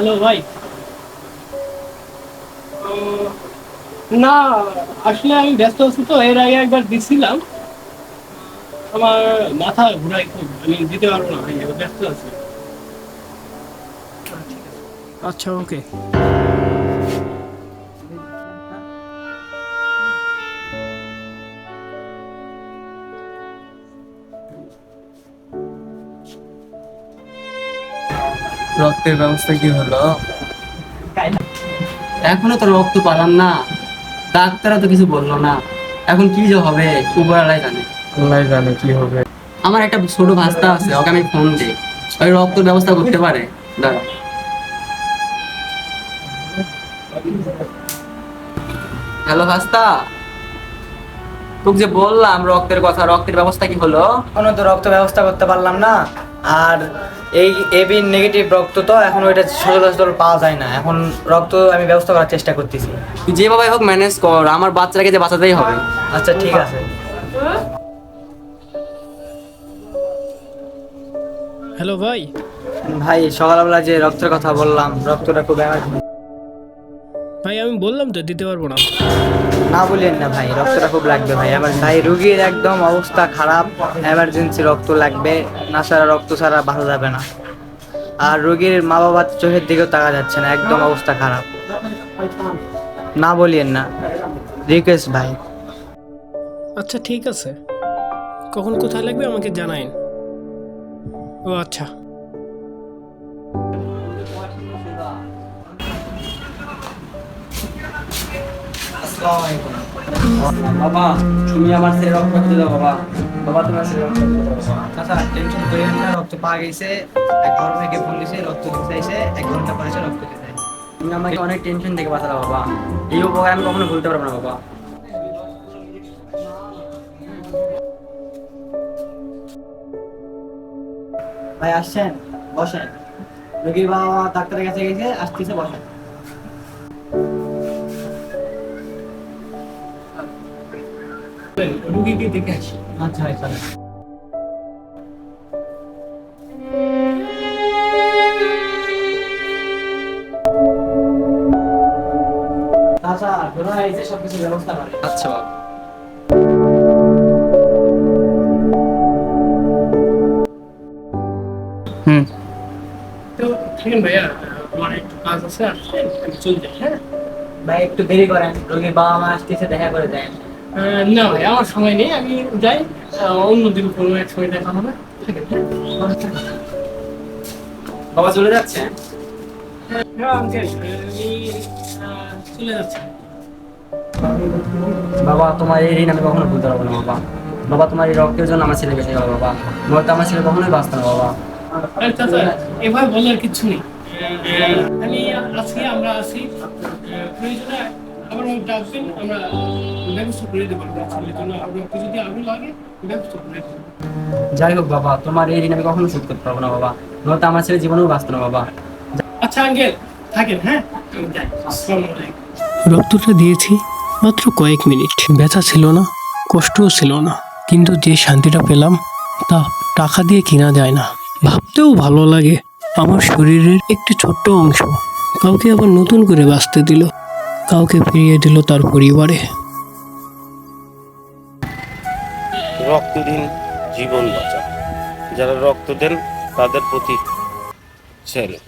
Hello ভাই। না, আসলে আমি ব্যস্ত আছি তো, এর আগে একবার দিছিলাম। আমার মাথা ঘুরাই খুব, আমি দিতে পারবো না ভাই, আমি ব্যস্ত আছি। আচ্ছা, ওকে। রক্তের ব্যবস্থা কি হলো? এখনো তো রক্ত পালাম না, ডাক্তাররা তো কিছু বললো না। এখন কি যে হবে উপরওয়ালাই জানে। আল্লাহ জানে কি হবে। আমার একটা ছোট ভাস্তা আছে, ওকে আমি ফোন দিই, ওই রক্তের ব্যবস্থা করতে পারে। দাঁড়া। হ্যালো ভাস্তা, তোকে যে বললাম রক্তের কথা, রক্তের ব্যবস্থা কি হলো? এখনো তো রক্ত ব্যবস্থা করতে পারলাম না। আর এই এবি নেগেটিভ রক্ত তো এখন ওইটা সচরাচর পাওয়া যায় না। এখন রক্ত আমি ব্যবস্থা করার চেষ্টা করতেছি। তুই যেভাবে হোক ম্যানেজ কর, আমার বাচ্চাটাকে যে বাঁচাতেই হবে। আচ্ছা, ঠিক আছে। হ্যালো ভাই। ভাই, সকালবেলা যে রক্তের কথা বললাম, রক্তটা খুব ভাই আমি বললাম তো দিতে পারবো না। না বলেন না ভাই, রক্তটা খুব লাগবে ভাই। আমার ভাই রুগীর একদম অবস্থা খারাপ, এমার্জেন্সি রক্ত লাগবে। না ছাড়া রক্ত ছাড়া বাঁচা যাবে না। আর রুগীর মা বাবার চোখের দিকেও তাকা যাচ্ছে না, একদম অবস্থা খারাপ। না বলিয়েন না, রিকোয়েস্ট ভাই। আচ্ছা ঠিক আছে, কখন কোথায় লাগবে আমাকে জানাইন। ও আচ্ছা। বাবা, তুমি আমার ছেলে রক্ত দিতে দাও বাবা। বাবা তোমার ছেলে রক্ত দিতে দাও বাবা। আচ্ছা, টেনশন করেন না, রক্ত পাওয়া গেছে। এক ঘর থেকে ফোন দিছে, রক্ত দিতে চাইছে, 1 ঘন্টা পরে সে রক্ত দিতে। তুমি আমাকে অনেক টেনশন থেকে বাঁচালো বাবা, এই উপকার আমি কখনো ভুলতে পারবো না বাবা। ভাই আসছেন, বসেন। রোগীর বাবা ডাক্তারের কাছে গেছে, আসতেছে, বসেন। রুগীকে দেখে আসি। আচ্ছা ভাই, চলেন। আচ্ছা, ঘোরা হয়েছে, সবকিছু ব্যবস্থা করে। আচ্ছা বাবা। তো ঠিক ভাইয়া, আমার একটু কাজ আছে, আসছে, আমি চলে যাই। হ্যাঁ ভাই একটু দেরি করেন, রোগীর বাবা মা আসতেছে, দেখা করে দেন। না ভাই, আমার সময় নেই, আমি যাই। অন্যদিন কোনো এক সময় দেখা হবে। থাকেন, হ্যাঁ। বাবা চলে যাচ্ছে? হ্যাঁ আঙ্কেল, আমি চলে যাচ্ছি। বাবা তোমার এই ঋণ আমি কখনো ভুলতে পারবো না বাবা। বাবা তোমার এই রক্তের জন্য আমার ছেলে বেঁচে গেল বাবা, নয়তো আমার ছেলে কখনোই বাঁচত না বাবা। আরে চাচা, এভাবে বলার কিছু নেই। আমি আছি, আমরা আছি। প্রয়োজনে আবার আমাকে ডাকবেন, আমরা ব্যবস্থা করে দেবো। ছেলের জন্য আপনার যদি আরো লাগে, ব্যবস্থা করে দেবো। যাই হোক বাবা, তোমার এই ঋণ আমি কখনো শোধ করতে পারবো না বাবা, নয়তো আমার ছেলে জীবনেও বাঁচত না বাবা। আচ্ছা আঙ্কেল, থাকেন। হ্যাঁ, আমি যাই। আসসালামু আলাইকুম। রক্তটা দিয়েছি মাত্র কয়েক মিনিট, ব্যথা ছিল না, কষ্টও ছিল না, কিন্তু যে শান্তিটা পেলাম তা টাকা দিয়ে কেনা যায় না। ভাবতেও ভালো লাগে, আমার শরীরের একটি ছোট্ট অংশ কাউকে আবার নতুন করে বাঁচতে দিল, কাউকে ফিরিয়ে দিল তার পরিবারে। রক্ত দিন, জীবন বাঁচান। যারা রক্ত দেন তাদের প্রতি ছেলে